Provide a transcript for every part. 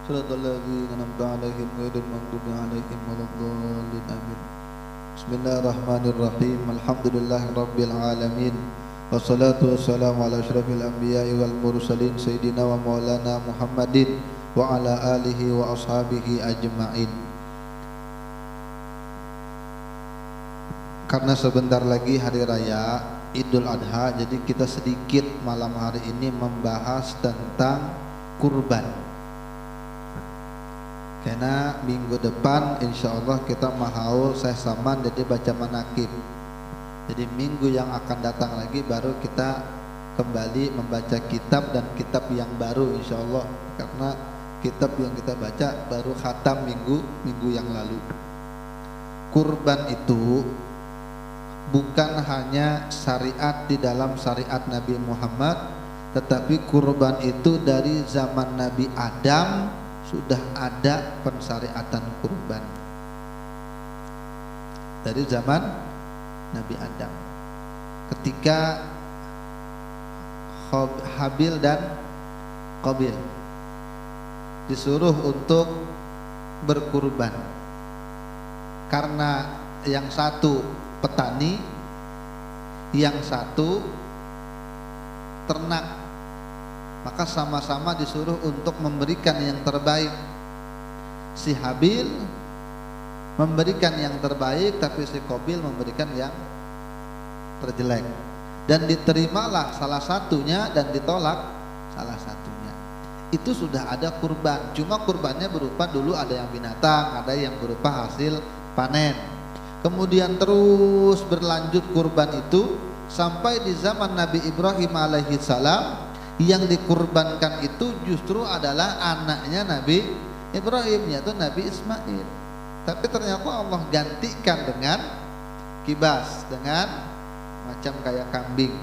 صراط الذين أنعمت عليهم غير المغضوب عليهم ولا الضالين آمين. Bismillahirrahmanirrahim. Alhamdulillahirabbil alamin. Wassalatu wassalamu ala asyrafil anbiya'i wal mursalin sayyidina wa maulana Muhammadin wa ala alihi wa ashabihi ajma'in. Karena sebentar lagi hari raya Idul Adha, jadi kita sedikit malam hari ini membahas tentang kurban. Karena minggu depan insya Allah kita mahaul saya saman jadi baca manakib. Jadi minggu yang akan datang lagi baru kita kembali membaca kitab, dan kitab yang baru insya Allah. Karena kitab yang kita baca baru khatam minggu yang lalu. Kurban itu bukan hanya syariat di dalam syariat Nabi Muhammad, tetapi kurban itu dari zaman Nabi Adam sudah ada pensyariatan kurban. Dari zaman Nabi Adam, ketika Habil dan Qabil disuruh untuk berkurban, karena yang satu petani, yang satu ternak, maka sama-sama disuruh untuk memberikan yang terbaik. Si Habil memberikan yang terbaik, tapi si Qabil memberikan yang terjelek. Dan diterimalah salah satunya dan ditolak salah satunya. Itu sudah ada kurban. Cuma kurbannya berupa dulu ada yang binatang, ada yang berupa hasil panen. Kemudian terus berlanjut kurban itu sampai di zaman Nabi Ibrahim alaihi salam. Yang dikurbankan itu justru adalah anaknya Nabi Ibrahim, yaitu Nabi Ismail. Tapi ternyata Allah gantikan dengan kibas, dengan macam kayak kambing.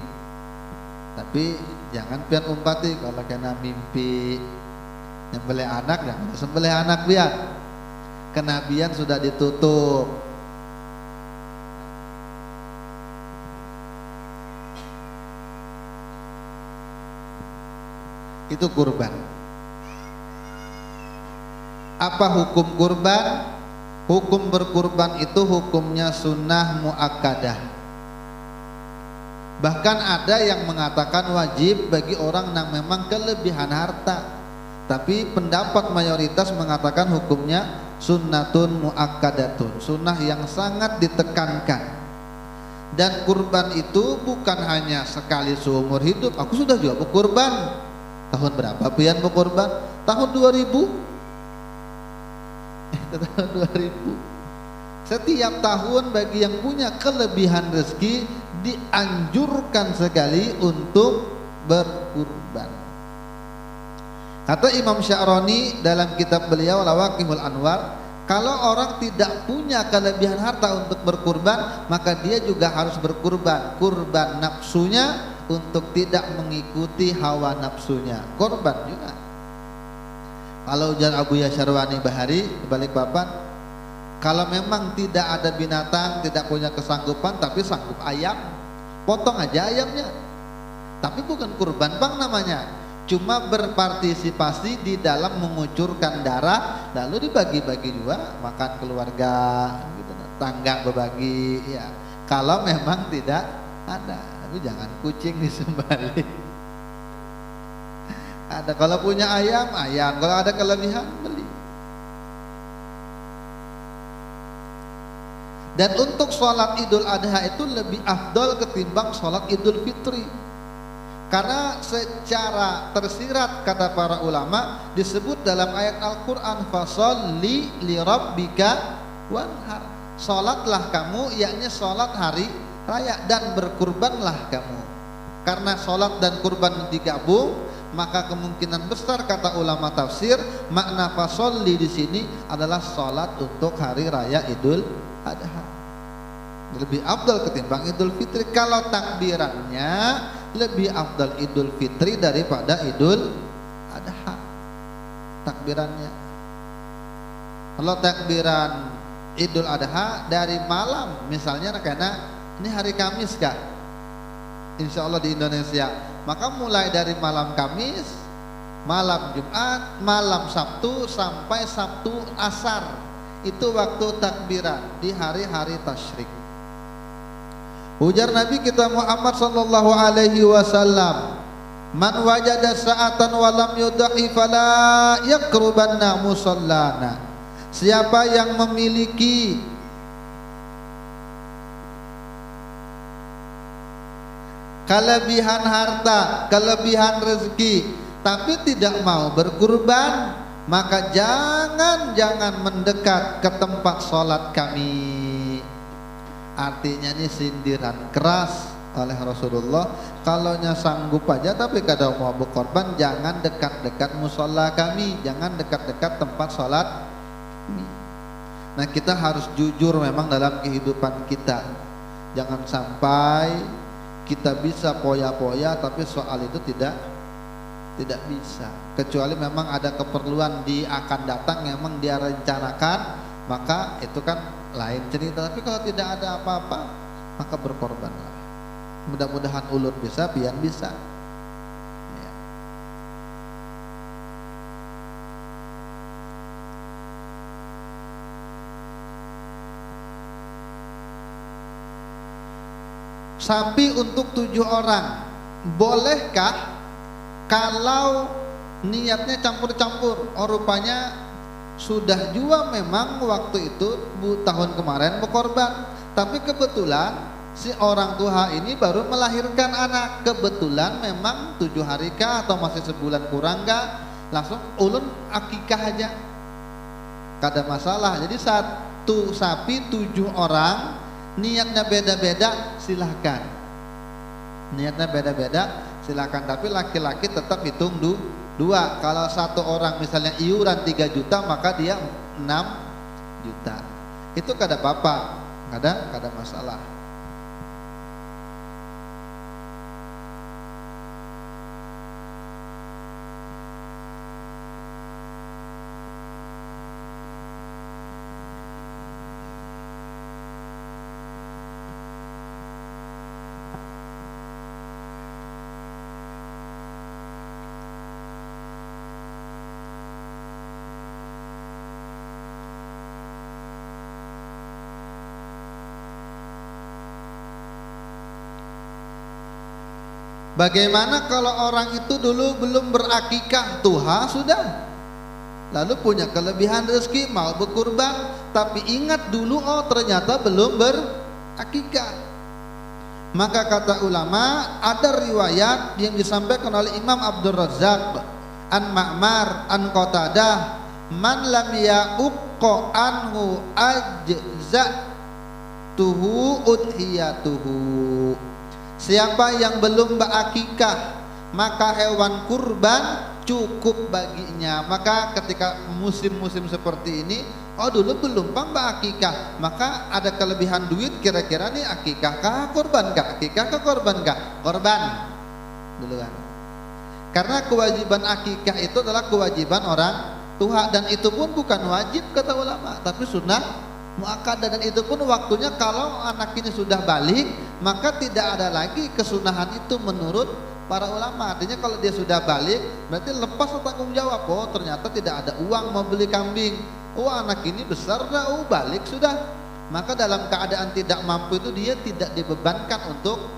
Tapi jangan pian umpati kalau kena mimpi nyembelih anak, jangan sembelih anak pian. Kenabian sudah ditutup. Itu kurban. Apa hukum kurban? Hukum berkurban itu hukumnya sunnah muakkadah. Bahkan ada yang mengatakan wajib bagi orang yang memang kelebihan harta. Tapi pendapat mayoritas mengatakan hukumnya sunnatun muakkadatun, sunnah yang sangat ditekankan. Dan kurban itu bukan hanya sekali seumur hidup. Aku sudah juga berkurban. Tahun berapa pian berkorban? Tahun 2000. Tahun 2000. Setiap tahun bagi yang punya kelebihan rezeki dianjurkan sekali untuk berkurban. Kata Imam Sya'rani dalam kitab beliau Lawaqihul Anwar, kalau orang tidak punya kelebihan harta untuk berkurban, maka dia juga harus berkurban. Kurban nafsunya untuk tidak mengikuti hawa nafsunya, korban juga. Kalau ujar Abu Yasyarwani Bahari di Balikpapan, kalau memang tidak ada binatang, tidak punya kesanggupan, tapi sanggup ayam, potong aja ayamnya. Tapi bukan kurban bang namanya, cuma berpartisipasi di dalam mengucurkan darah, lalu dibagi-bagi juga, makan keluarga, gitu, tangga berbagi. Ya, kalau memang tidak ada. Tapi jangan kucing disembelih. Ada kalau punya ayam, ayam. Kalau ada kelebihan, beli. Dan untuk sholat Idul Adha itu lebih afdol ketimbang sholat Idul Fitri. Karena secara tersirat kata para ulama disebut dalam ayat Al-Quran, fasholli li rabbika wanhar. Sholatlah kamu, yakni sholat hari raya, dan berkurbanlah kamu. Karena sholat dan kurban digabung, maka kemungkinan besar kata ulama tafsir makna fasholli di sini adalah sholat untuk hari raya Idul Adha. Lebih afdal ketimbang Idul Fitri. Kalau takbirannya lebih afdal Idul Fitri daripada Idul Adha. Takbirannya. Kalau takbiran Idul Adha dari malam, misalnya karena ini hari Kamis kak, insya Allah di Indonesia, maka mulai dari malam Kamis malam Jumat, malam Sabtu sampai Sabtu asar. Itu waktu takbiran di hari-hari tasyrik. Ujar Nabi kita Muhammad sallallahu alaihi wasallam, "Man wajada sa'atan wa lam yudhi fala yaqrubanna musallana." Siapa yang memiliki kelebihan harta, kelebihan rezeki, tapi tidak mau berkurban, maka jangan mendekat ke tempat sholat kami. Artinya ini sindiran keras oleh Rasulullah. Kalau sanggup aja tapi kada mau berkorban, jangan dekat-dekat musola kami, jangan dekat-dekat tempat sholat kami. Nah, kita harus jujur memang dalam kehidupan kita. Jangan sampai kita bisa poya-poya tapi soal itu tidak bisa, kecuali memang ada keperluan di akan datang, memang dia rencanakan, maka itu kan lain cerita. Tapi kalau tidak ada apa-apa, maka berkorbanlah. Mudah-mudahan ulun bisa, pian bisa ya. Sapi untuk 7 orang, bolehkah kalau niatnya campur-campur? Oh, rupanya sudah juga memang waktu itu tahun kemarin berkorban, tapi kebetulan si orang tua ini baru melahirkan anak. Kebetulan memang 7 hari kah atau masih sebulan kurang kah, langsung ulun akikah aja, kada masalah. Jadi satu sapi 7 orang, niatnya beda-beda, silahkan. Niatnya beda-beda, silahkan. Tapi laki-laki tetap hitung 2. Kalau satu orang misalnya iuran 3 juta, maka dia 6 juta. Itu kada apa-apa, kada masalah. Bagaimana kalau orang itu dulu belum berakikah, tuha sudah, lalu punya kelebihan rezeki, mau berkurban, tapi ingat dulu oh ternyata belum berakikah. Maka kata ulama, ada riwayat yang disampaikan oleh Imam Abdul Razzaq an Ma'mar an Qatadah, man lam ya'uqqa anhu ajza'tuhu udhiyatuhu. Siapa yang belum berakikah, maka hewan kurban cukup baginya. Maka ketika musim-musim seperti ini, oh dulu belum berakikah, maka ada kelebihan duit, kira-kira nih akikah kah kurban kah, akikah kah kurban kah, korban dulu kan. Karena kewajiban akikah itu adalah kewajiban orang tua, dan itu pun bukan wajib kata ulama, tapi sunnah muakkadah. Dan itu pun waktunya kalau anak ini sudah balik, maka tidak ada lagi kesunahan itu menurut para ulama. Artinya kalau dia sudah balik, berarti lepas tanggung jawab. Oh ternyata tidak ada uang mau beli kambing, oh anak ini besar dah, oh balik sudah. Maka dalam keadaan tidak mampu itu dia tidak dibebankan untuk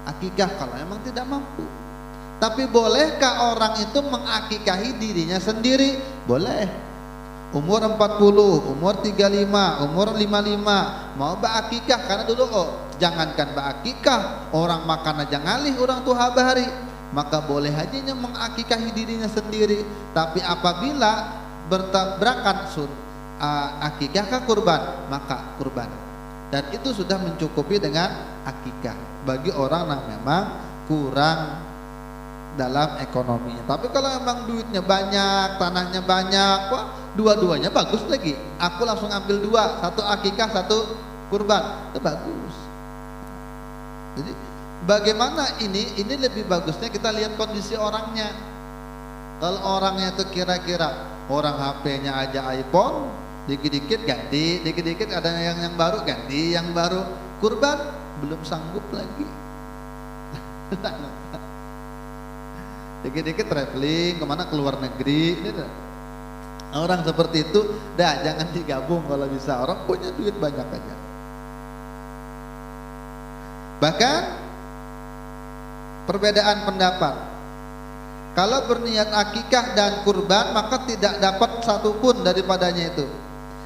akikah kalau memang tidak mampu. Tapi bolehkah orang itu mengakikahi dirinya sendiri? Boleh. Umur 40, umur 35, umur 55 mau berakikah, karena dulu jangankan berakikah, orang makan aja ngalih orang tua bahari, maka boleh aja mengakikahi dirinya sendiri. Tapi apabila bertabrakan akikah ke kurban, maka kurban, dan itu sudah mencukupi dengan akikah bagi orang yang memang kurang dalam ekonominya. Tapi kalau memang duitnya banyak, tanahnya banyak, wah dua-duanya bagus lagi. Aku langsung ambil 2, satu akikah, satu kurban, itu bagus. Jadi bagaimana ini lebih bagusnya kita lihat kondisi orangnya. Kalau orangnya itu kira-kira orang HP-nya aja iPhone, dikit-dikit ganti, dikit-dikit ada yang baru ganti, yang baru kurban belum sanggup lagi. dikit-dikit traveling kemana, keluar negeri. Ini orang seperti itu jangan digabung kalau bisa, orang punya duit banyak aja. Bahkan perbedaan pendapat, kalau berniat akikah dan kurban maka tidak dapat satupun daripadanya itu.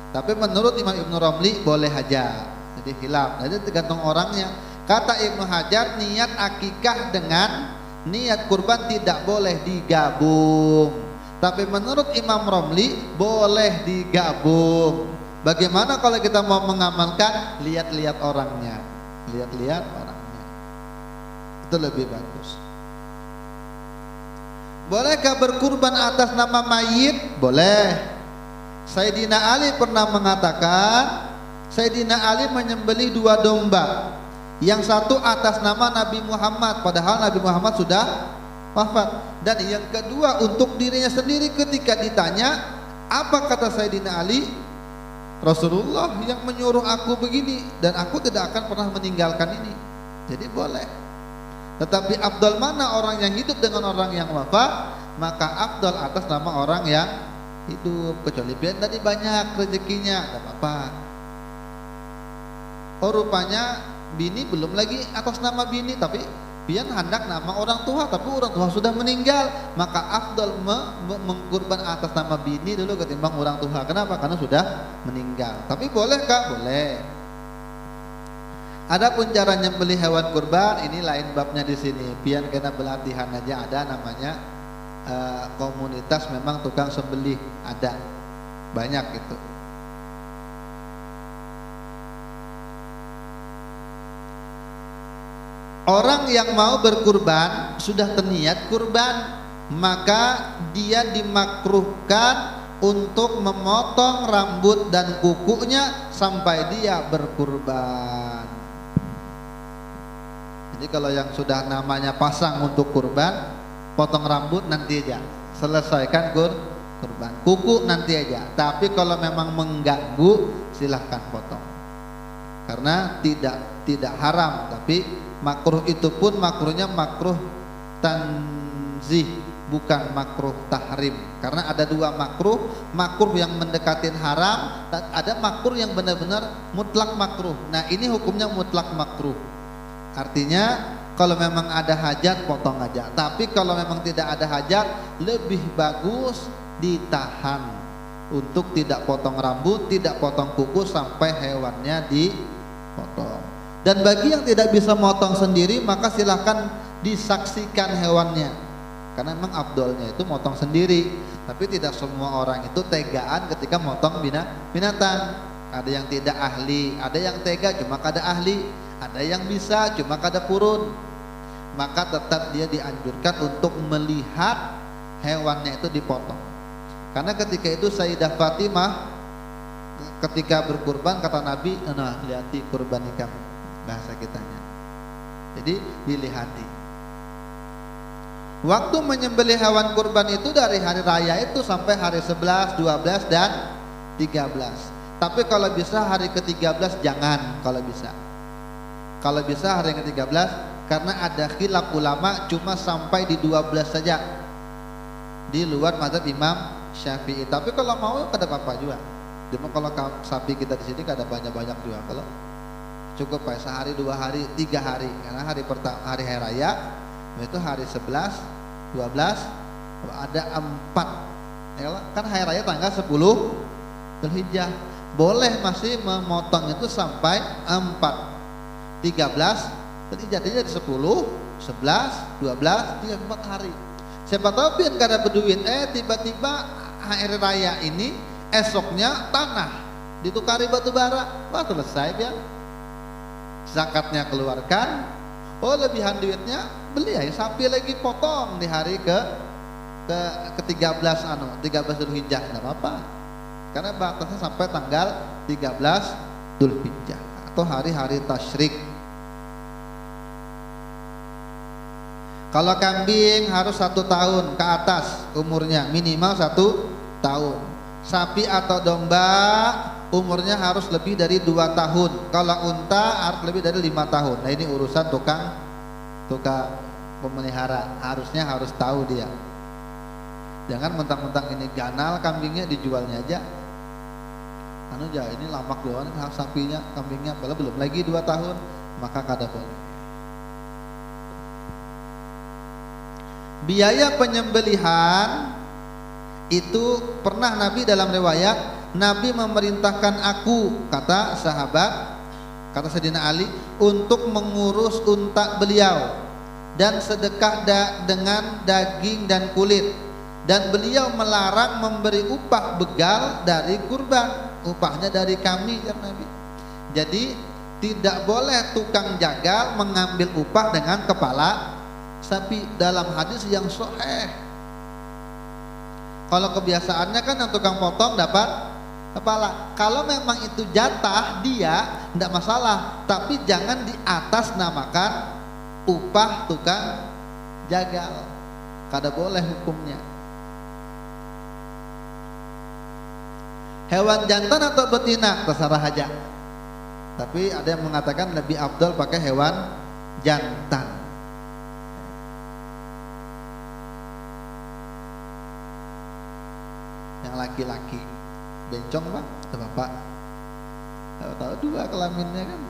Tapi menurut Imam Ibnu Romli boleh aja, jadi khilaf, jadi tergantung orangnya. Kata Ibnu Hajar, niat akikah dengan niat kurban tidak boleh digabung. Tapi menurut Imam Romli boleh digabung. Bagaimana kalau kita mau mengamalkan? Lihat-lihat orangnya, lihat-lihat orangnya, itu lebih bagus. Bolehkah berkurban atas nama mayit? Boleh. Sayyidina Ali pernah mengatakan, Sayyidina Ali menyembelih 2 domba. Yang satu atas nama Nabi Muhammad, padahal Nabi Muhammad sudah wafat. Dan yang kedua untuk dirinya sendiri. Ketika ditanya, apa kata Sayyidina Ali? Rasulullah yang menyuruh aku begini, dan aku tidak akan pernah meninggalkan ini. Jadi boleh. Tetapi afdal mana orang yang hidup dengan orang yang wafat? Maka afdal atas nama orang yang hidup. Kecuali biar tadi banyak rezekinya, tidak apa-apa. Oh rupanya bini belum lagi atas nama bini, tapi pian hendak nama orang tua, tapi orang tua sudah meninggal, maka afdal mengkurban atas nama bini dulu ketimbang orang tua. Kenapa? Karena sudah meninggal. Tapi bolehkah? Boleh. Adapun cara nyembelih hewan kurban ini lain babnya di sini. Pian kena pelatihan aja, ada namanya komunitas memang tukang sembelih, ada banyak itu. Orang yang mau berkurban sudah terniat kurban, maka dia dimakruhkan untuk memotong rambut dan kukunya sampai dia berkurban. Jadi kalau yang sudah namanya pasang untuk kurban, potong rambut nanti aja, selesaikan kurban. Kuku nanti aja. Tapi kalau memang mengganggu, silahkan potong. Karena tidak haram, tapi makruh itu pun makruhnya makruh tanzih, bukan makruh tahrim. Karena ada 2 makruh, makruh yang mendekatin haram, dan ada makruh yang benar-benar mutlak makruh. Nah ini hukumnya mutlak makruh. Artinya kalau memang ada hajat potong aja. Tapi kalau memang tidak ada hajat, lebih bagus ditahan untuk tidak potong rambut, tidak potong kuku sampai hewannya dipotong. Dan bagi yang tidak bisa motong sendiri, maka silahkan disaksikan hewannya. Karena memang abdolnya itu motong sendiri. Tapi tidak semua orang itu tegaan ketika motong binatang. Ada yang tidak ahli, ada yang tega cuma kada ahli, ada yang bisa cuma kada purun. Maka tetap dia dianjurkan untuk melihat hewannya itu dipotong. Karena ketika itu Sayyidah Fatimah ketika berkurban kata Nabi, "Nah, lihati kurban kamu." Bahasa kitanya. Jadi dilihati. Waktu menyembelih hewan kurban itu dari hari raya itu sampai hari 11, 12 dan 13. Tapi kalau bisa hari ke-13 jangan kalau bisa. Kalau bisa hari ke-13 karena ada khilaf ulama cuma sampai di 12 saja. Di luar mazhab Imam Syafi'i. Tapi kalau mau kada apa-apa juga. Cuma kalau sapi kita di sini kada banyak-banyak juga. Kalau cukup ya sehari, 2 hari, 3 hari. Karena hari pertama hari raya itu hari 11, 12, ada 4. Ya, kan hari raya tanggal 10 Dzulhijjah. Boleh masih memotong itu sampai 4, 13 Dzulhijjah. Jadi ada 10, 11, 12, 3, 4 hari. Siapa tahu pian kada berduit, tiba-tiba hari raya ini esoknya tanah ditukari batu bara, wah selesai pian. Zakatnya keluarkan, lebihan duitnya beli ya sapi lagi potong di hari ke-13 13 Dzulhijjah, enggak apa-apa. Karena batasnya sampai tanggal 13 Dzulhijjah atau hari-hari tasyrik. Kalau kambing harus 1 tahun ke atas umurnya, minimal 1 tahun. Sapi atau domba umurnya harus lebih dari 2 tahun. Kalau unta harus lebih dari 5 tahun. Nah ini urusan tukang pemelihara, harusnya harus tahu dia. Jangan mentang-mentang ini ganal kambingnya dijualnya aja. Anu aja ini lamak doang sapinya, kambingnya, kalau belum lagi 2 tahun, maka kada boleh. Biaya penyembelihan itu pernah Nabi dalam riwayat, Nabi memerintahkan aku, kata sahabat, kata Sayyidina Ali, untuk mengurus unta beliau dan sedekah dengan daging dan kulit, dan beliau melarang memberi upah begal dari kurban, upahnya dari kami, ya Nabi. Jadi tidak boleh tukang jagal mengambil upah dengan kepala sapi dalam hadis yang sahih. Kalau kebiasaannya kan yang tukang potong dapat kepala. Kalau memang itu jatah dia, tidak masalah. Tapi jangan di atas namakan upah tukang jagal. Kada boleh hukumnya. Hewan jantan atau betina terserah aja. Tapi ada yang mengatakan lebih afdal pakai hewan jantan. Yang laki-laki bencong bang, atau bapak tahu 2 kelaminnya kan,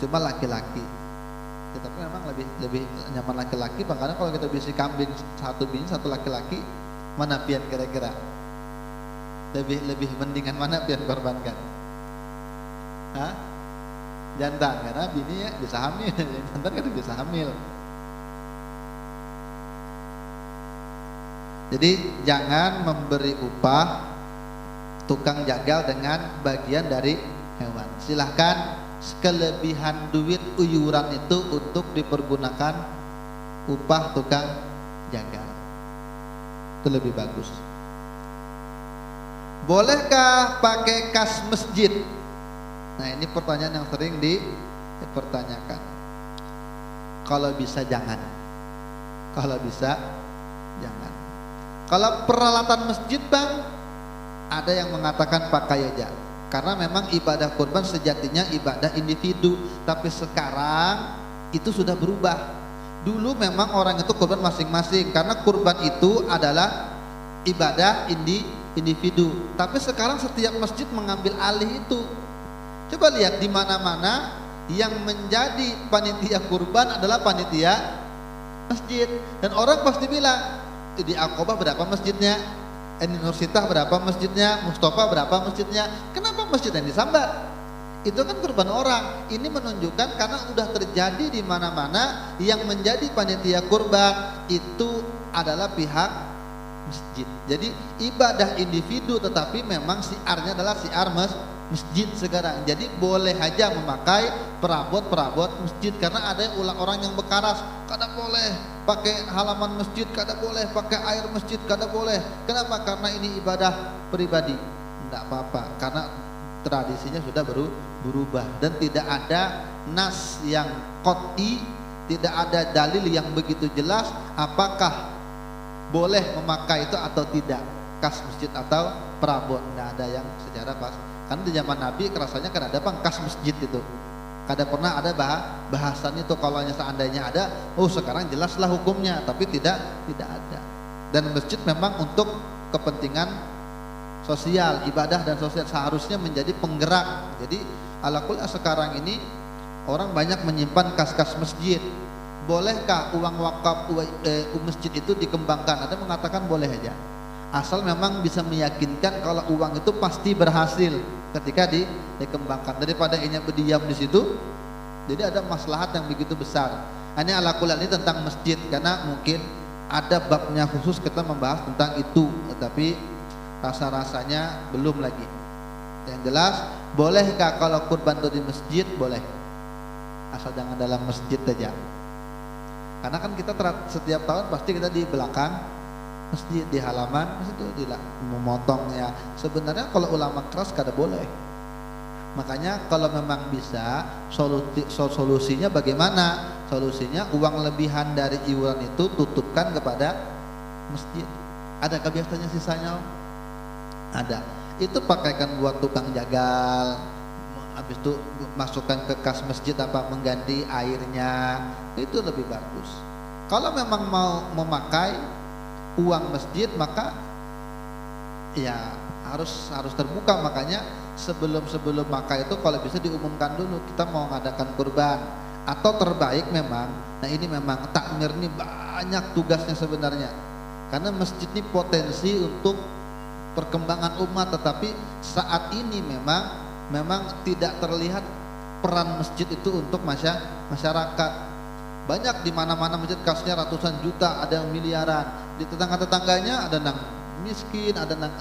cuma laki-laki. Ya, tapi memang lebih nyaman laki-laki, makanya kalau kita bisi kambing 1 bini 1 laki-laki, mana pian kira-kira lebih mendingan mana pian korbankan? Hah? Jantan, karena bini ya bisa hamil, jantan kan bisa hamil. Jadi jangan memberi upah tukang jagal dengan bagian dari hewan. Silahkan kelebihan duit uyuran itu untuk dipergunakan upah tukang jagal. Itu lebih bagus. Bolehkah pakai kas masjid? Nah, ini pertanyaan yang sering dipertanyakan. Kalau bisa jangan. Kalau bisa jangan. Kalau peralatan masjid bang, ada yang mengatakan pakai aja, karena memang ibadah kurban sejatinya ibadah individu. Tapi sekarang itu sudah berubah. Dulu memang orang itu kurban masing-masing, karena kurban itu adalah ibadah individu. Tapi sekarang setiap masjid mengambil alih itu. Coba lihat di mana-mana yang menjadi panitia kurban adalah panitia masjid, dan orang pasti bilang, di Aqobah berapa masjidnya, di Nursitah berapa masjidnya, Mustafa berapa masjidnya, kenapa masjid yang disambat? Itu kan kurban orang. Ini menunjukkan karena sudah terjadi di mana-mana yang menjadi panitia kurban itu adalah pihak masjid. Jadi ibadah individu, tetapi memang siarnya adalah siar masjid sekarang. Jadi boleh aja memakai perabot masjid, karena ada orang yang berkaras, kada boleh pakai halaman masjid, kada boleh pakai air masjid, kada boleh. Kenapa? Karena ini ibadah pribadi. Tidak apa-apa, karena tradisinya sudah berubah dan tidak ada nas yang qat'i, tidak ada dalil yang begitu jelas apakah boleh memakai itu atau tidak, kas masjid atau perabot. Tidak ada yang secara pas. Karena di zaman Nabi kerasanya kan ada kas masjid itu. Kada pernah ada bahasan itu. Kalau seandainya ada, oh sekarang jelaslah hukumnya, tapi tidak ada. Dan masjid memang untuk kepentingan sosial, ibadah dan sosial, seharusnya menjadi penggerak. Jadi alaqul sekarang ini orang banyak menyimpan kas-kas masjid. Bolehkah uang wakaf masjid itu dikembangkan? Ada mengatakan boleh aja, asal memang bisa meyakinkan kalau uang itu pasti berhasil ketika dikembangkan, daripada ini berdiam di situ. Jadi ada maslahat yang begitu besar. Ini ala-kulal ini tentang masjid, karena mungkin ada babnya khusus kita membahas tentang itu, tetapi rasa-rasanya belum lagi. Yang jelas, bolehkah kalau kurban itu di masjid? Boleh, asal jangan dalam masjid saja. Karena kan kita setiap tahun pasti kita di belakang masjid, di halaman itu memotongnya. Sebenarnya kalau ulama keras kada boleh. Makanya kalau memang bisa, solusinya bagaimana? Solusinya uang lebihan dari iuran itu tutupkan kepada masjid. Adakah biasanya sisanya? Ada. Itu pakaikan buat tukang jagal, habis itu masukkan ke kas masjid apa mengganti airnya, itu lebih bagus. Kalau memang mau memakai uang masjid maka ya harus terbuka. Makanya sebelum maka itu kalau bisa diumumkan dulu kita mau mengadakan kurban, atau terbaik memang, nah ini memang takmir ini banyak tugasnya sebenarnya, karena masjid ini potensi untuk perkembangan umat, tetapi saat ini memang tidak terlihat peran masjid itu untuk masyarakat. Banyak di mana-mana masjid kasnya ratusan juta, ada yang miliaran, di tetangga-tetangganya ada yang miskin, ada yang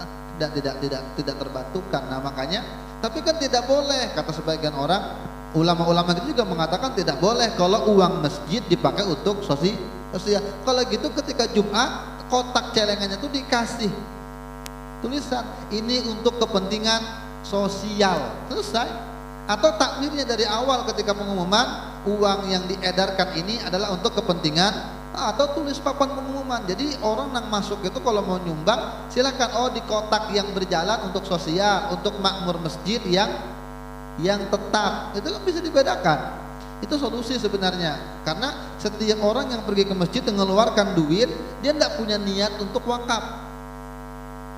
tidak terbantukan. Nah makanya, tapi kan tidak boleh, kata sebagian orang, ulama-ulama itu juga mengatakan tidak boleh kalau uang masjid dipakai untuk sosial. Kalau gitu ketika Jumat kotak celengannya itu dikasih tulisan ini untuk kepentingan sosial, selesai. Atau takmirnya dari awal ketika pengumuman uang yang diedarkan ini adalah untuk kepentingan, atau tulis papan pengumuman. Jadi orang yang masuk itu kalau mau nyumbang silakan, di kotak yang berjalan untuk sosial, untuk makmur masjid yang tetap, itu kan bisa dibedakan. Itu solusi sebenarnya, karena setiap orang yang pergi ke masjid mengeluarkan duit, dia tidak punya niat untuk wakaf,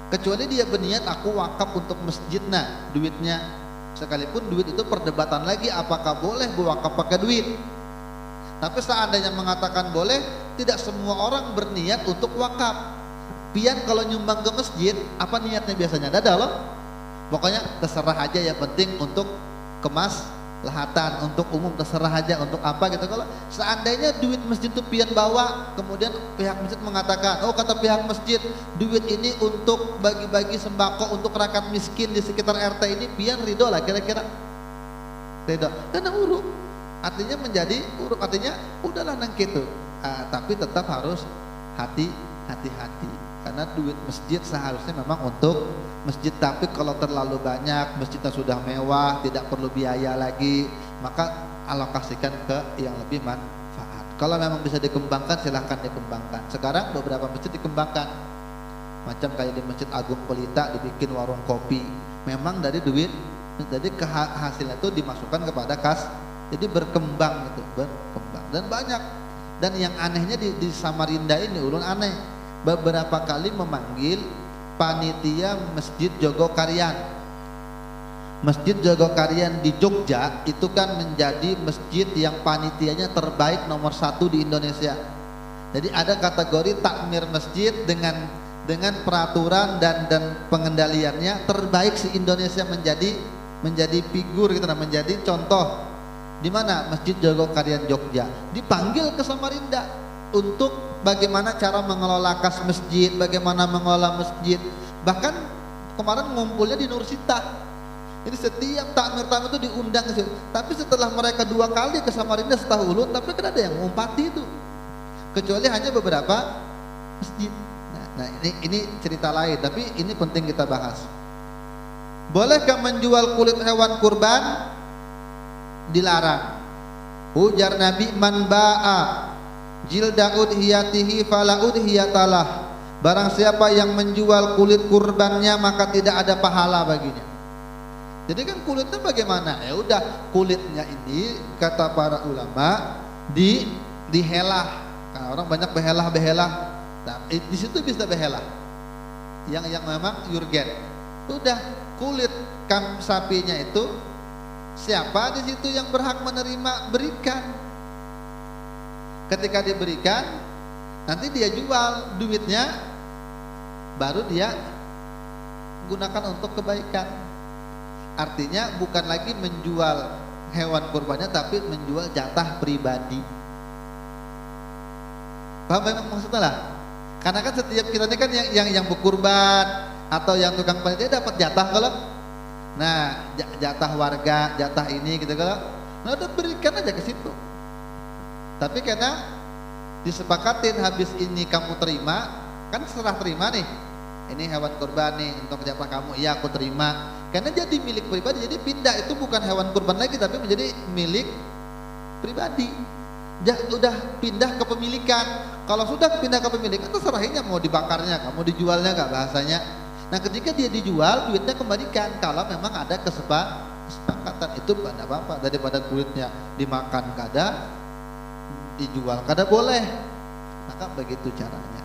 kecuali dia berniat aku wakaf untuk masjid. Nah duitnya, sekalipun duit itu perdebatan lagi apakah boleh berwakaf pakai duit. Tapi seandainya mengatakan boleh, tidak semua orang berniat untuk wakaf. Pian kalau nyumbang ke masjid, apa niatnya biasanya? Dadah loh, pokoknya terserah aja, yang penting untuk kemaslahatan, untuk umum, terserah aja untuk apa gitu. Kalau seandainya duit masjid itu pian bawa, kemudian pihak masjid mengatakan, kata pihak masjid, duit ini untuk bagi-bagi sembako untuk rakyat miskin di sekitar RT ini, pian ridho lah kira-kira? Ridho, karena urut, artinya menjadi urut, artinya udahlah nang gitu. Tapi tetap harus hati-hati, karena duit masjid seharusnya memang untuk masjid. Tapi kalau terlalu banyak, masjidnya sudah mewah, tidak perlu biaya lagi, maka alokasikan ke yang lebih manfaat. Kalau memang bisa dikembangkan, silahkan dikembangkan. Sekarang beberapa masjid dikembangkan, macam kayak di Masjid Agung Pelita dibikin warung kopi, memang dari duit, jadi hasilnya itu dimasukkan kepada kas, jadi berkembang gitu, berkembang. Dan banyak, dan yang anehnya di Samarinda ini ulun aneh, beberapa kali memanggil panitia Masjid Jogokarian. Masjid Jogokarian di Jogja itu kan menjadi masjid yang panitianya terbaik nomor 1 di Indonesia. Jadi ada kategori takmir masjid dengan peraturan dan pengendaliannya terbaik se Indonesia, menjadi figur gitu, menjadi contoh. Di mana? Masjid Jogokarian Jogja. Dipanggil ke Samarinda untuk bagaimana cara mengelola kas masjid, bagaimana mengelola masjid. Bahkan kemarin ngumpulnya di Nursita. Jadi setiap takmir itu diundang ke situ. Tapi setelah mereka 2 kali ke Samarinda setahu ulun, tapi kan ada yang ngumpati itu, kecuali hanya beberapa masjid. Nah ini cerita lain, tapi ini penting kita bahas. Bolehkah menjual kulit hewan kurban? Dilarang. Ujar Nabi, man ba'a jilda udhiyatihi fala udhiyatalah. Barang siapa yang menjual kulit kurbannya maka tidak ada pahala baginya. Jadi kan kulitnya bagaimana? Ya udah, kulitnya ini kata para ulama dihelah. Karena orang banyak behelah. Nah, di situ bisa behelah. Yang memang urgen. Udah, kulit sapinya itu siapa di situ yang berhak menerima, berikan. Ketika diberikan, nanti dia jual, duitnya baru dia gunakan untuk kebaikan. Artinya bukan lagi menjual hewan kurbannya, tapi menjual jatah pribadi. Paham memang maksudnya lah? Karena kan setiap kita ini kan yang berkurban atau yang tukang panitia dapat jatah kalau, nah jatah warga, jatah ini gitu kalau, nah udah berikan aja ke situ. Tapi karena disepakatin habis ini kamu terima, kan serah terima nih, ini hewan kurban nih untuk jatah kamu, iya aku terima. Karena jadi milik pribadi, jadi pindah, itu bukan hewan kurban lagi tapi menjadi milik pribadi. Udah pindah kepemilikan. Kalau sudah pindah kepemilikan, terserahnya mau dibakarnya, kamu dijualnya nggak bahasanya. Nah ketika dia dijual, duitnya kembalikan kalau memang ada kesepakatan. kesepakatan itu pada apa daripada kulitnya dimakan kada, dijual kada boleh. Maka begitu caranya.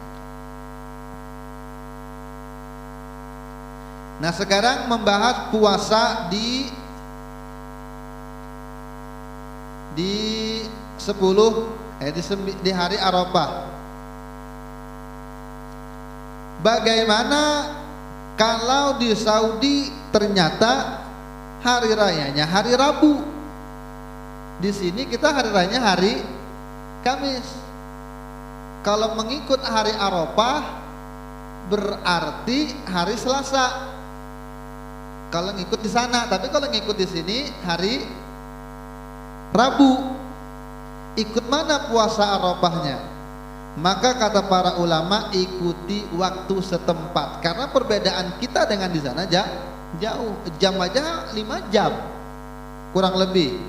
Nah, sekarang membahas puasa di 10 di hari Arafah. Bagaimana kalau di Saudi ternyata hari rayanya hari Rabu? Di sini kita hari rayanya hari Kamis. Kalau mengikut hari Arafah berarti hari Selasa. Kalau ngikut di sana, tapi kalau ngikut di sini hari Rabu. Ikut mana puasa Arafahnya? Maka kata para ulama ikuti waktu setempat, karena perbedaan kita dengan di sana jauh, jam aja 5 jam kurang lebih.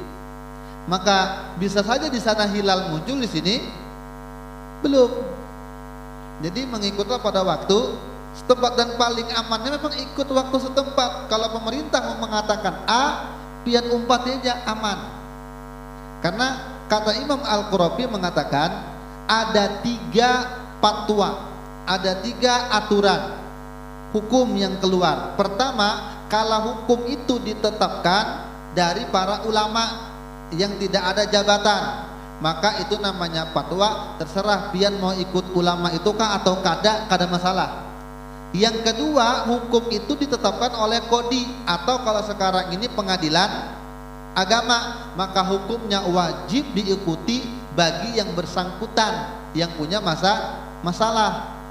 Maka bisa saja di sana hilal muncul, di sini belum. Jadi mengikutlah pada waktu setempat, dan paling amannya memang ikut waktu setempat. Kalau pemerintah mau mengatakan A, pian umpat aja aman. Karena kata Imam Al-Qurafi mengatakan ada 3 fatwa, ada 3 aturan hukum yang keluar. Pertama, kalau hukum itu ditetapkan dari para ulama yang tidak ada jabatan, maka itu namanya fatwa. Terserah pian mau ikut ulama itu kah atau kada masalah. Yang kedua, hukum itu ditetapkan oleh kodi atau kalau sekarang ini pengadilan agama, maka hukumnya wajib diikuti bagi yang bersangkutan yang punya masalah.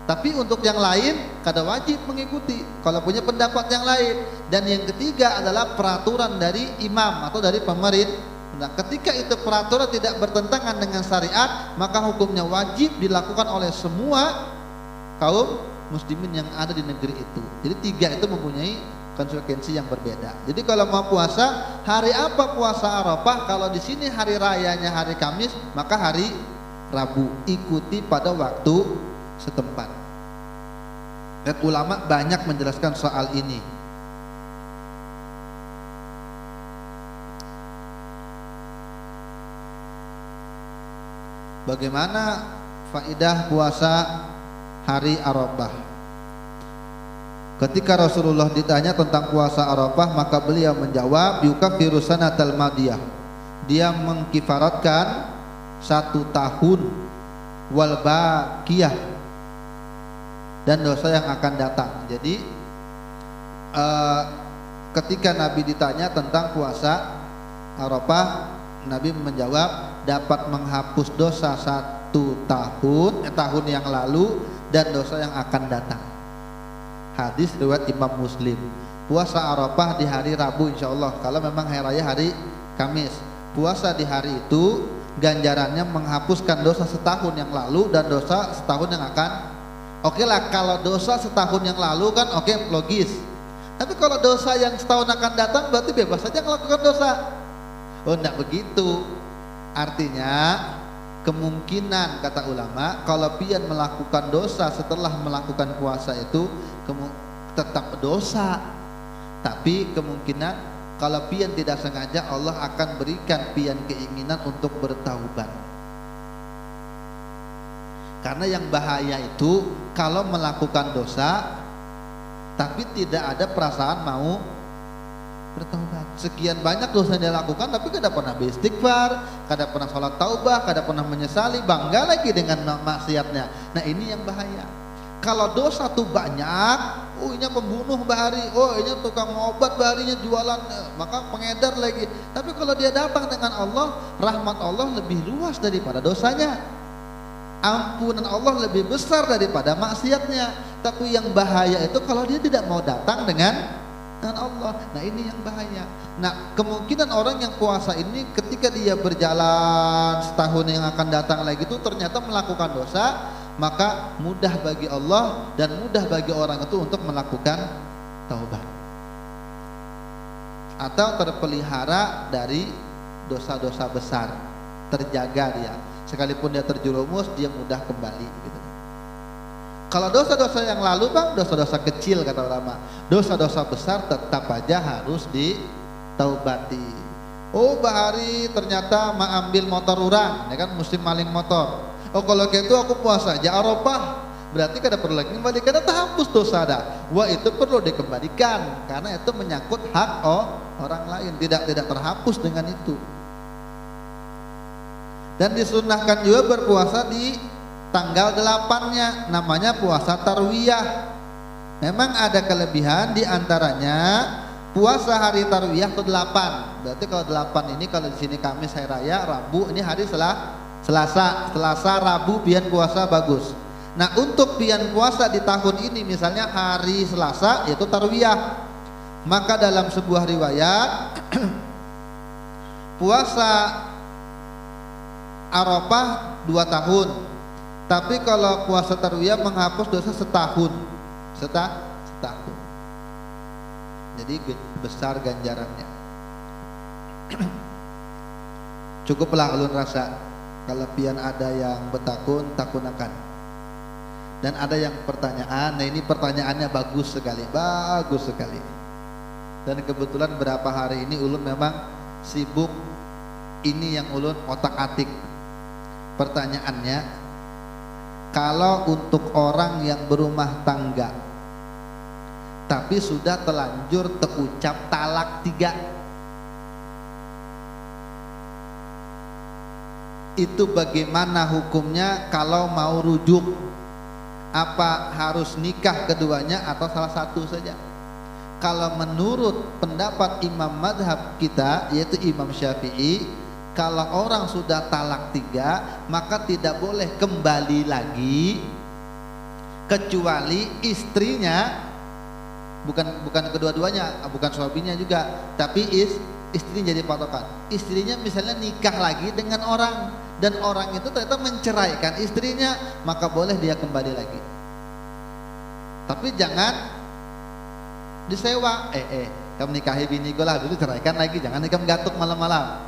Tapi untuk yang lain kada wajib mengikuti kalau punya pendapat yang lain. Dan yang ketiga adalah peraturan dari imam atau dari pemerintah. Nah, ketika itu peraturan tidak bertentangan dengan syariat, maka hukumnya wajib dilakukan oleh semua kaum muslimin yang ada di negeri itu. Jadi 3 itu mempunyai konsekuensi yang berbeda. Jadi kalau mau puasa, hari apa puasa Arafah? Kalau di sini hari rayanya hari Kamis, maka hari Rabu. Ikuti pada waktu setempat. Dan ulama banyak menjelaskan soal ini. Bagaimana faidah puasa hari Arafah? Ketika Rasulullah ditanya tentang puasa Arafah, maka beliau menjawab, yukaffiru sanatal madiyah. Dia mengkifaratkan 1 tahun wal baqiyah, dan dosa yang akan datang. Jadi ketika Nabi ditanya tentang puasa Arafah, Nabi menjawab dapat menghapus dosa 1 tahun yang lalu dan dosa yang akan datang. Hadis riwayat Imam Muslim. Puasa Arafah di hari Rabu insyaallah, kalau memang hari raya hari Kamis. Puasa di hari itu ganjarannya menghapuskan dosa setahun yang lalu dan dosa setahun yang akan. Oke lah, kalau dosa setahun yang lalu kan oke, logis. Tapi kalau dosa yang setahun akan datang berarti bebas saja melakukan dosa. Oh, enggak begitu. Artinya kemungkinan kata ulama kalau pian melakukan dosa setelah melakukan puasa itu tetap dosa, tapi kemungkinan kalau pian tidak sengaja Allah akan berikan pian keinginan untuk bertaubat. Karena yang bahaya itu kalau melakukan dosa tapi tidak ada perasaan mau bertaubat. Sekian banyak dosa yang dia lakukan tapi kada pernah beristighfar, kada pernah sholat taubah, kada pernah menyesali, bangga lagi dengan maksiatnya. Nah, ini yang bahaya. Kalau dosa tuh banyak, oh ini pembunuh bahari, oh ini tukang obat baharinya jualan, maka pengedar lagi. Tapi kalau dia datang dengan Allah, rahmat Allah lebih luas daripada dosanya, ampunan Allah lebih besar daripada maksiatnya. Tapi yang bahaya itu kalau dia tidak mau datang dengan Allah. Nah, ini yang bahaya. Nah, kemungkinan orang yang puasa ini ketika dia berjalan setahun yang akan datang lagi itu ternyata melakukan dosa, maka mudah bagi Allah dan mudah bagi orang itu untuk melakukan taubat atau terpelihara dari dosa-dosa besar, terjaga dia. Sekalipun dia terjerumus, dia mudah kembali gitu. Kalau dosa-dosa yang lalu bang, dosa-dosa kecil kata ulama, dosa-dosa besar tetap aja harus taubati. Oh Bahari ternyata ambil motor orang, ya kan musim maling motor. Oh kalau gitu aku puasa aja Arafah, berarti kada perlu lagi kembali karena terhapus dosa dah. Wah itu perlu dikembalikan karena itu menyangkut hak orang lain, tidak terhapus dengan itu. Dan disunahkan juga berpuasa di tanggal 8-nya, namanya puasa tarwiyah. Memang ada kelebihan diantaranya puasa hari tarwiyah ke-8. Berarti kalau 8 ini kalau di sini Kamis hari raya, Rabu ini hari Selasa, Rabu pian puasa bagus. Nah untuk pian puasa di tahun ini misalnya hari Selasa yaitu tarwiyah, maka dalam sebuah riwayat puasa Arafah 2 tahun, tapi kalau puasa tarwiyah menghapus dosa setahun. Jadi besar ganjarannya. Cukuplah ulun rasa kalau pian ada yang bertakun takunakan. Dan ada yang pertanyaan, nah ini pertanyaannya bagus sekali. Dan kebetulan berapa hari ini ulun memang sibuk ini yang ulun otak-atik. Pertanyaannya, kalau untuk orang yang berumah tangga tapi sudah telanjur terucap talak 3, itu bagaimana hukumnya kalau mau rujuk? Apa harus nikah keduanya atau salah satu saja? Kalau menurut pendapat imam madhab kita yaitu Imam Syafi'i, kalau orang sudah talak 3 maka tidak boleh kembali lagi kecuali istrinya, bukan kedua-duanya, bukan suaminya juga, tapi istrinya jadi patokan. Istrinya misalnya nikah lagi dengan orang dan orang itu ternyata menceraikan istrinya, maka boleh dia kembali lagi. Tapi jangan disewa, kamu nikahi bini gue lah dulu ceraikan lagi, jangan nikah menggatuk malam-malam.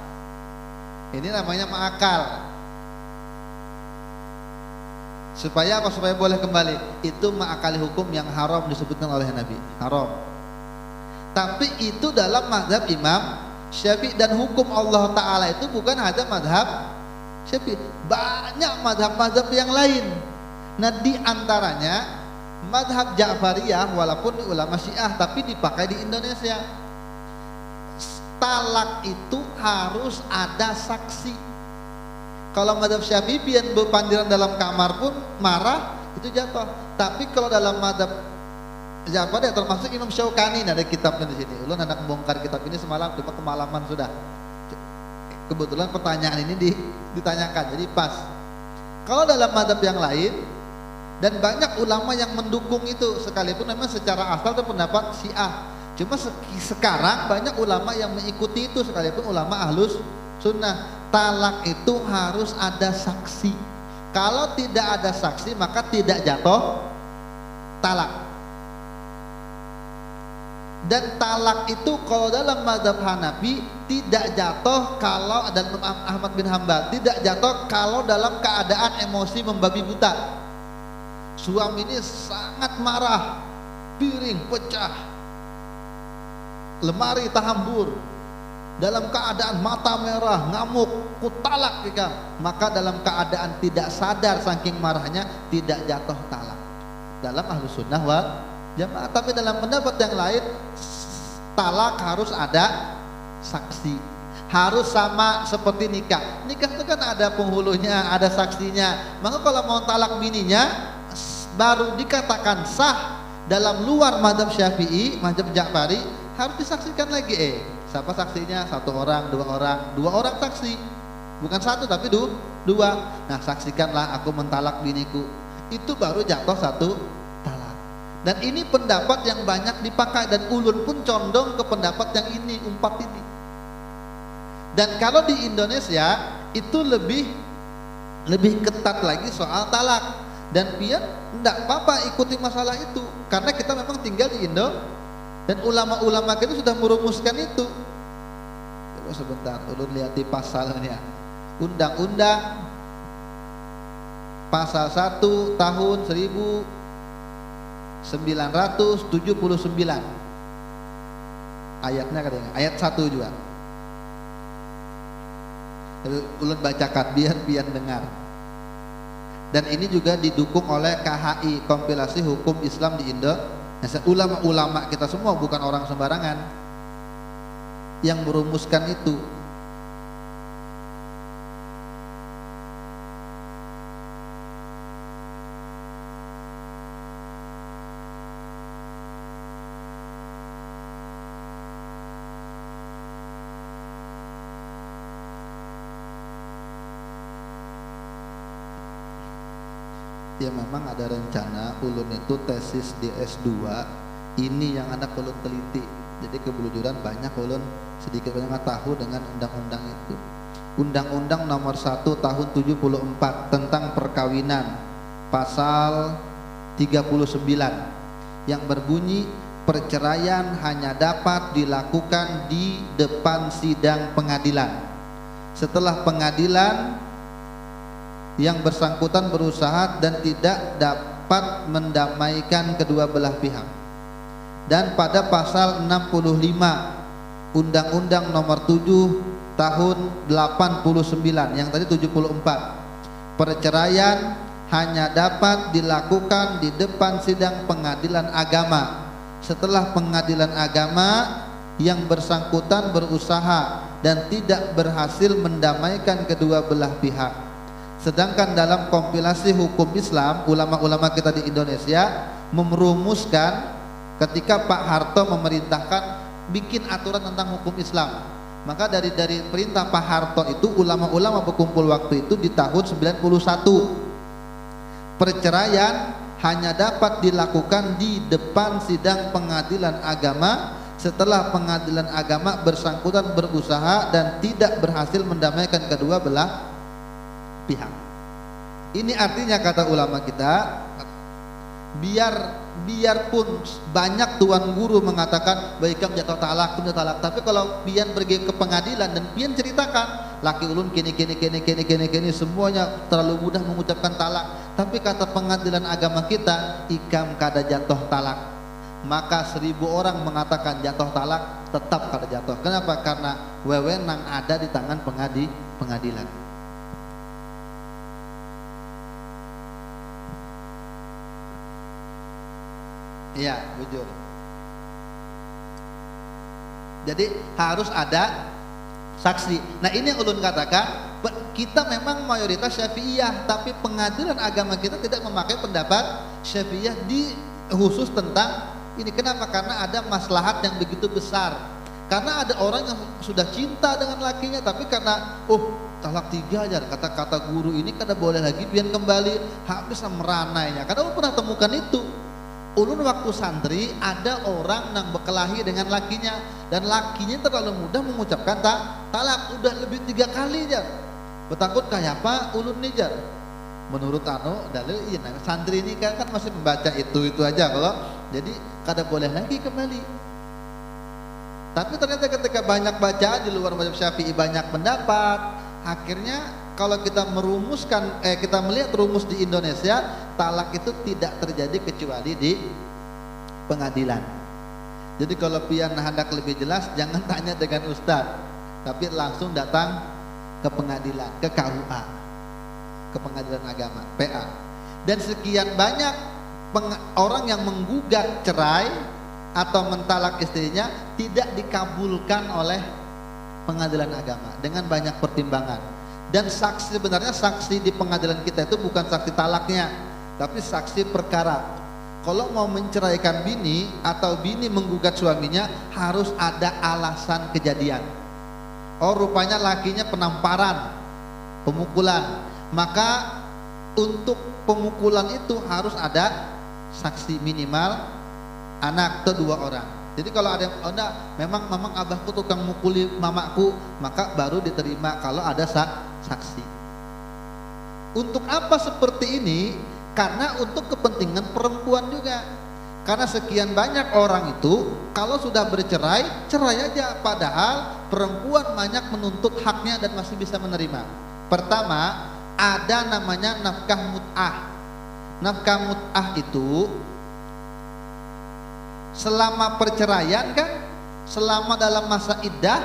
Ini namanya ma'akal. Supaya apa? Supaya boleh kembali. Itu ma'akali hukum yang haram disebutkan oleh Nabi, haram. Tapi itu dalam mazhab Imam Syafi'i, dan hukum Allah Ta'ala itu bukan ada mazhab Syafi'i, banyak mazhab-mazhab yang lain. Nah di antaranya mazhab Ja'fariyah, walaupun ulama Syiah tapi dipakai di Indonesia. Talak itu harus ada saksi. Kalau mazhab Syafi'i pian berpandiran dalam kamar pun marah itu jatuh. Tapi kalau dalam mazhab Ja'fari termasuk Imam Syaukani, ada kitabnya di sini. Ulun anak membongkar kitab ini semalam, cuma kemalaman sudah. Kebetulan pertanyaan ini ditanyakan, jadi pas. Kalau dalam mazhab yang lain, dan banyak ulama yang mendukung itu, sekalipun memang secara asal itu pendapat Syiah. Cuma sekarang banyak ulama yang mengikuti itu, sekalipun ulama ahlus sunnah. Talak itu harus ada saksi. Kalau tidak ada saksi maka tidak jatuh talak. Dan talak itu kalau dalam mazhab Hanafi tidak jatuh kalau, dan Ahmad bin Hanbal tidak jatuh kalau dalam keadaan emosi membabi buta. Suami ini sangat marah, piring pecah, lemari tahambur, dalam keadaan mata merah, ngamuk, kutalak jika, maka dalam keadaan tidak sadar saking marahnya tidak jatuh talak dalam Ahlus Sunnah wal Jamaah. Tapi dalam pendapat yang lain, talak harus ada saksi, harus sama seperti nikah. Nikah itu kan ada penghulunya, ada saksinya. Maka kalau mau talak bininya baru dikatakan sah dalam luar mazhab Syafi'i, mazhab Ja'fari, harus disaksikan lagi. Siapa saksinya? 1 orang, 2 orang, 2 orang saksi, bukan 1 tapi 2. Nah saksikanlah aku mentalak biniku, itu baru jatuh 1 talak. Dan ini pendapat yang banyak dipakai, dan ulun pun condong ke pendapat yang ini, 4 ini. Dan kalau di Indonesia itu lebih ketat lagi soal talak, dan biar enggak apa-apa ikuti masalah itu, karena kita memang tinggal di Indo. Dan ulama-ulama kita sudah merumuskan itu. Coba sebentar, ulun lihat di pasalnya. Undang-undang pasal 1 tahun 1979. Ayatnya katanya, ayat 1 juga. Ulun bacakan biar pian dengar. Dan ini juga didukung oleh KHI, Kompilasi Hukum Islam di Indonesia. Ulama-ulama kita semua, bukan orang sembarangan yang merumuskan itu. Ya memang ada rencana ulun itu tesis di S2, ini yang anak ulun teliti. Jadi kebelujuran banyak ulun sedikit banyak tahu dengan undang-undang itu. Undang-Undang Nomor 1 Tahun 74 tentang perkawinan, pasal 39 yang berbunyi perceraian hanya dapat dilakukan di depan sidang pengadilan. Setelah pengadilan yang bersangkutan berusaha dan tidak dapat mendamaikan kedua belah pihak. Dan pada pasal 65 Undang-Undang Nomor 7 Tahun 89 yang tadi 74, perceraian hanya dapat dilakukan di depan sidang pengadilan agama. Setelah pengadilan agama yang bersangkutan berusaha dan tidak berhasil mendamaikan kedua belah pihak. Sedangkan dalam kompilasi hukum Islam, ulama-ulama kita di Indonesia merumuskan ketika Pak Harto memerintahkan bikin aturan tentang hukum Islam. Maka dari perintah Pak Harto itu ulama-ulama berkumpul waktu itu di tahun 91. Perceraian hanya dapat dilakukan di depan sidang pengadilan agama setelah pengadilan agama bersangkutan berusaha dan tidak berhasil mendamaikan kedua belah pihak. Ini artinya kata ulama kita, biarpun banyak tuan guru mengatakan baikam jatuh talak, tapi kalau pian pergi ke pengadilan dan pian ceritakan laki ulun kini semuanya terlalu mudah mengucapkan talak, tapi kata pengadilan agama kita ikam kada jatuh talak, maka 1000 orang mengatakan jatuh talak tetap kada jatuh. Kenapa? Karena wewenang ada di tangan pengadilan. Iya, jujur. Jadi harus ada saksi. Nah ini yang ulun katakan, kita memang mayoritas Syafi'iyah, tapi pengadilan agama kita tidak memakai pendapat Syafi'iyah di khusus tentang ini. Kenapa? Karena ada maslahat yang begitu besar. Karena ada orang yang sudah cinta dengan lakinya, tapi karena talak 3 aja kata-kata guru ini kada boleh lagi, pian kembali habis meranainya. Karena ulun pernah temukan itu. Ulun waktu santri ada orang yang berkelahi dengan lakinya dan lakinya terlalu mudah mengucapkan talak, udah lebih 3 kali jar. Bertakut kayak apa ulun nih jar. Menurut dalil iya, santri ini kan masih membaca itu aja kalau jadi kada boleh lagi kembali. Tapi ternyata ketika banyak bacaan di luar mazhab Syafi'i, banyak pendapat, akhirnya kalau kita merumuskan, kita melihat rumus di Indonesia, talak itu tidak terjadi kecuali di pengadilan. Jadi kalau pian hendak lebih jelas, jangan tanya dengan ustadz, tapi langsung datang ke pengadilan, ke KUA, ke pengadilan agama, PA. Dan sekian banyak orang yang menggugat cerai atau mentalak istrinya tidak dikabulkan oleh pengadilan agama dengan banyak pertimbangan. Dan saksi, sebenarnya saksi di pengadilan kita itu bukan saksi talaknya, tapi saksi perkara. Kalau mau menceraikan bini atau bini menggugat suaminya, harus ada alasan kejadian. Oh rupanya lakinya penamparan, pemukulan, maka untuk pemukulan itu harus ada saksi minimal anak atau 2 orang. Jadi kalau ada yang memang abahku tukang mukuli mamaku, maka baru diterima kalau ada saksi. Untuk apa seperti ini? Karena untuk kepentingan perempuan juga. Karena sekian banyak orang itu kalau sudah bercerai, cerai aja, padahal perempuan banyak menuntut haknya dan masih bisa menerima. Pertama, ada namanya nafkah mut'ah. Nafkah mut'ah itu selama perceraian kan selama dalam masa iddah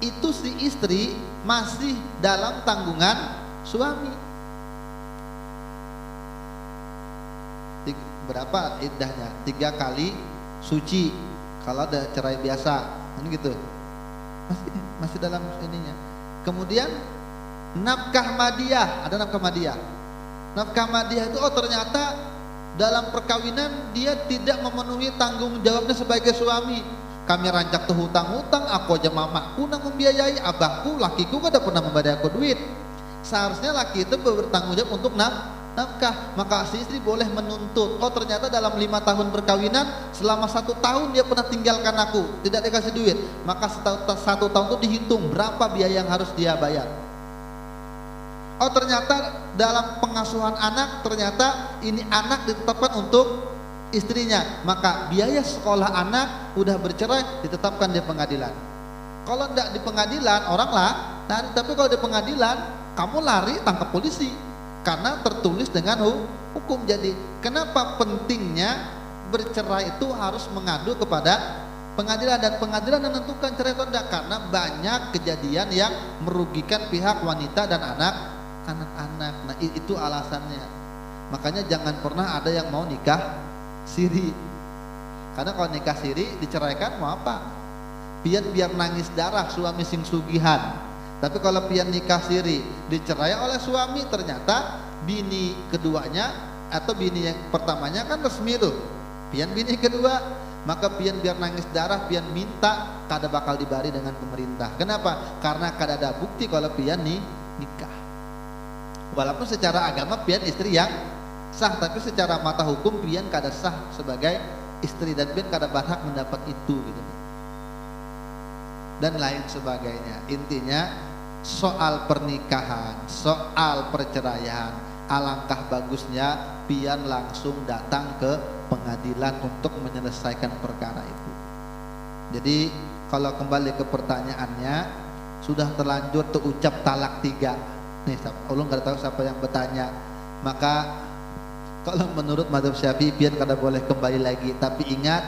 itu si istri masih dalam tanggungan suami. Berapa iddahnya? 3 kali suci kalau ada cerai biasa, ini gitu. Masih dalam ininya. Kemudian nafkah madiyah, ada nafkah madiyah. Nafkah madiyah itu ternyata dalam perkawinan dia tidak memenuhi tanggung jawabnya sebagai suami. Kami rancak tuh hutang-hutang, aku aja mamaku nang membiayai, abahku, lakiku kada pernah membayar aku duit. Seharusnya laki itu bertanggung jawab untuk nafkah, maka si istri boleh menuntut. Ternyata dalam 5 tahun perkawinan selama 1 tahun dia pernah tinggalkan aku, tidak dikasih duit, maka 1 tahun itu dihitung berapa biaya yang harus dia bayar. Ternyata dalam pengasuhan anak, ternyata ini anak ditetapkan untuk istrinya, maka biaya sekolah anak udah bercerai ditetapkan di pengadilan. Kalau tidak di pengadilan orang lah, tapi kalau di pengadilan kamu lari tangkap polisi. Karena tertulis dengan hukum. Jadi kenapa pentingnya bercerai itu harus mengadu kepada pengadilan, dan pengadilan menentukan cerai atau tidak, karena banyak kejadian yang merugikan pihak wanita dan anak-anak. Nah itu alasannya. Makanya jangan pernah ada yang mau nikah siri, karena kalau nikah siri diceraikan mau apa? Biar nangis darah suami sing sugihan. Tapi kalau pian nikah siri dicerai oleh suami, ternyata bini keduanya atau bini yang pertamanya kan resmi tuh, pian bini kedua, maka pian biar nangis darah, pian minta kada bakal dibari dengan pemerintah. Kenapa? Karena kada ada bukti kalau pian nikah. Walaupun secara agama pian istri yang sah, tapi secara mata hukum pian kada sah sebagai istri, dan pian kada berhak mendapat itu gitu, dan lain sebagainya. Intinya soal pernikahan, soal perceraian, alangkah bagusnya pian langsung datang ke pengadilan untuk menyelesaikan perkara itu. Jadi kalau kembali ke pertanyaannya, sudah terlanjur terucap talak 3 nih, ulun kada tahu siapa yang bertanya. Maka kalau menurut mazhab Syafi'i pian kada boleh kembali lagi, tapi ingat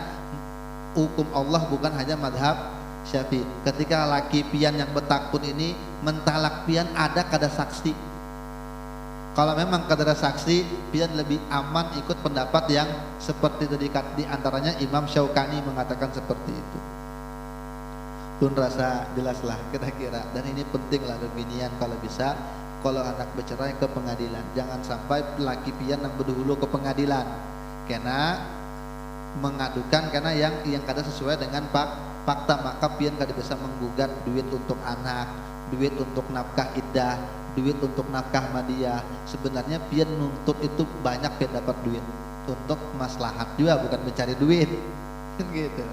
hukum Allah bukan hanya mazhab Syafi'i. Ketika laki pian yang bertakun ini mentalak pian, ada kada saksi. Kalau memang kada ada saksi, pian lebih aman ikut pendapat yang seperti tadi, di antaranya Imam Syaukani mengatakan seperti itu. Pun rasa jelaslah kira-kira, dan ini pentinglah kebinian kalau bisa, kalau anak bercerai ke pengadilan, jangan sampai laki pian yang berdahulu ke pengadilan karena mengadukan karena yang kada sesuai dengan fakta, maka pian kada bisa menggugat duit untuk anak, duit untuk nafkah iddah, duit untuk nafkah madiyah. Sebenarnya pian nuntut itu banyak pian dapat duit untuk maslahat juga, bukan mencari duit gitu.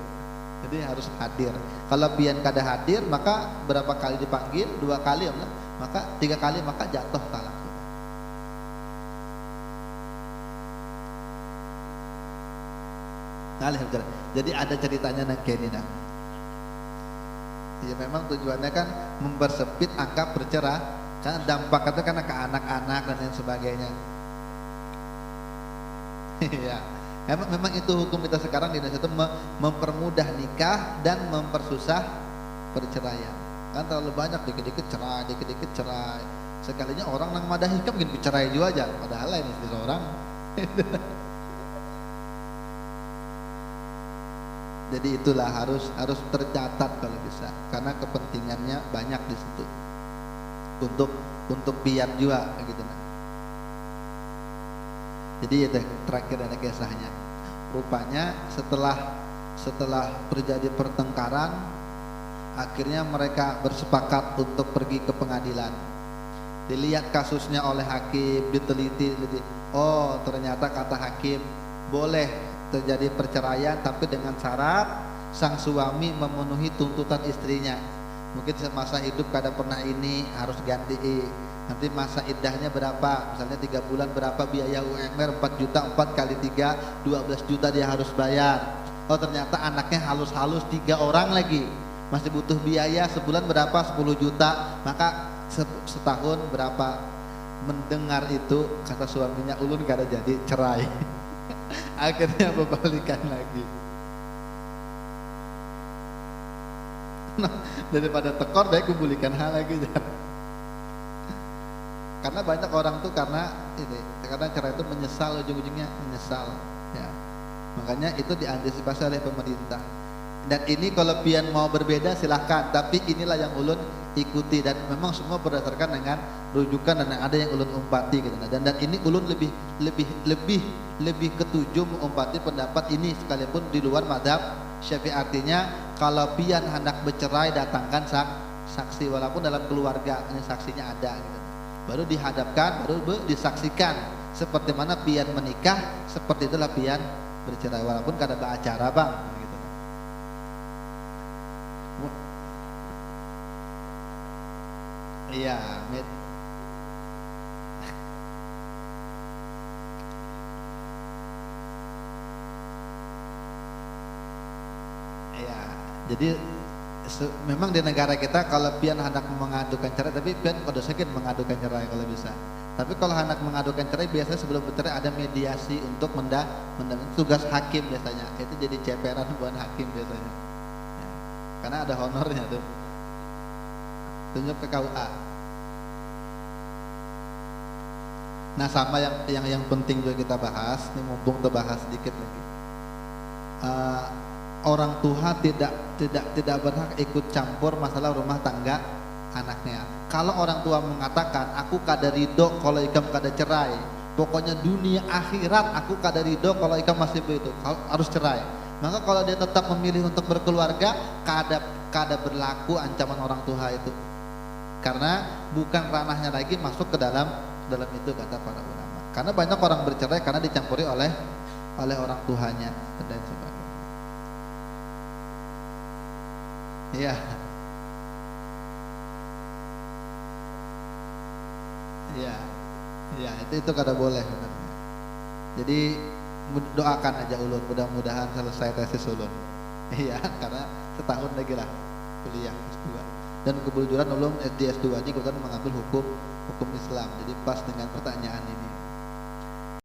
Jadi harus hadir. Kalau pian kada hadir, maka berapa kali dipanggil? 2 kali, maka 3 kali, maka jatuh talak. Jadi ada ceritanya nang kene nah. Ya memang tujuannya kan mempersempit angka perceraian, karena dampaknya kan ke anak-anak dan lain sebagainya. Iya. Memang itu hukum kita sekarang di Indonesia itu mempermudah nikah dan mempersusah perceraian. Kan terlalu banyak dikit-dikit cerai. Sekalinya orang nang madahi kan mungkin bicara juga aja, padahal lain istri seorang. Jadi itulah harus tercatat kalau bisa, karena kepentingannya banyak di situ. Untuk biar juga gitu. Jadi itu terakhir ada kisahnya. Rupanya setelah terjadi pertengkaran, akhirnya mereka bersepakat untuk pergi ke pengadilan. Dilihat kasusnya oleh hakim, diteliti. Oh, ternyata kata hakim boleh terjadi perceraian, tapi dengan syarat sang suami memenuhi tuntutan istrinya. Mungkin semasa hidup kada pernah ini, harus ganti. Nanti masa iddahnya berapa, misalnya 3 bulan berapa biaya UMR, 4 juta, 4 kali 3 12 juta dia harus bayar. Oh ternyata anaknya halus-halus 3 orang lagi, masih butuh biaya, sebulan berapa, 10 juta, maka setahun berapa. Mendengar itu kata suaminya, ulun kada jadi cerai. Akhirnya berbalikan lagi. Daripada tekor baik kubulikan hal lagi. Karena banyak orang tuh karena cerai itu menyesal, ujung-ujungnya menyesal ya. Makanya itu diantisipasi oleh pemerintah. Dan ini kalau pian mau berbeda silahkan, tapi inilah yang ulun ikuti dan memang semua berdasarkan dengan rujukan dan ada yang ulun umpati gitu. Dan ini ulun lebih ketujuh mengumpati pendapat ini sekalipun di luar mazhab Syafi'i. Artinya kalau pian hendak bercerai datangkan saksi walaupun dalam keluarga ini saksinya ada gitu. Baru dihadapkan, baru disaksikan seperti mana pian menikah, seperti itulah pian bercerai walaupun kada beracara bang gitu. Iya, iya. Jadi memang di negara kita kalau pian hendak mengadukan cerai, tapi pian pada sakit mengadukan cerai kalau bisa. Tapi kalau hendak mengadukan cerai biasanya sebelum bercerai ada mediasi untuk tugas hakim biasanya. Itu jadi ceperan buat hakim biasanya. Ya. Karena ada honornya tuh. Tunjuk ke KUA. Nah sama yang penting juga kita bahas, ini mumpung terbahas sedikit lagi. Orang tua tidak berhak ikut campur masalah rumah tangga anaknya. Kalau orang tua mengatakan aku kada ridho kalau ikam kada cerai, pokoknya dunia akhirat aku kada ridho kalau ikam masih begitu, harus cerai. Maka kalau dia tetap memilih untuk berkeluarga, kada berlaku ancaman orang tua itu. Karena bukan ranahnya lagi masuk ke dalam itu kata para ulama. Karena banyak orang bercerai karena dicampuri oleh orang tuanya dan sebagainya. Iya. Iya. Iya, itu kada boleh sebenarnya. Jadi doakan aja ulun, mudah-mudahan selesai tesis ulun. Iya, karena setahun lagi lah kuliah S2. Dan kebetulan ulun di S2 ini kebetulan mengambil hukum Islam. Jadi pas dengan pertanyaan ini.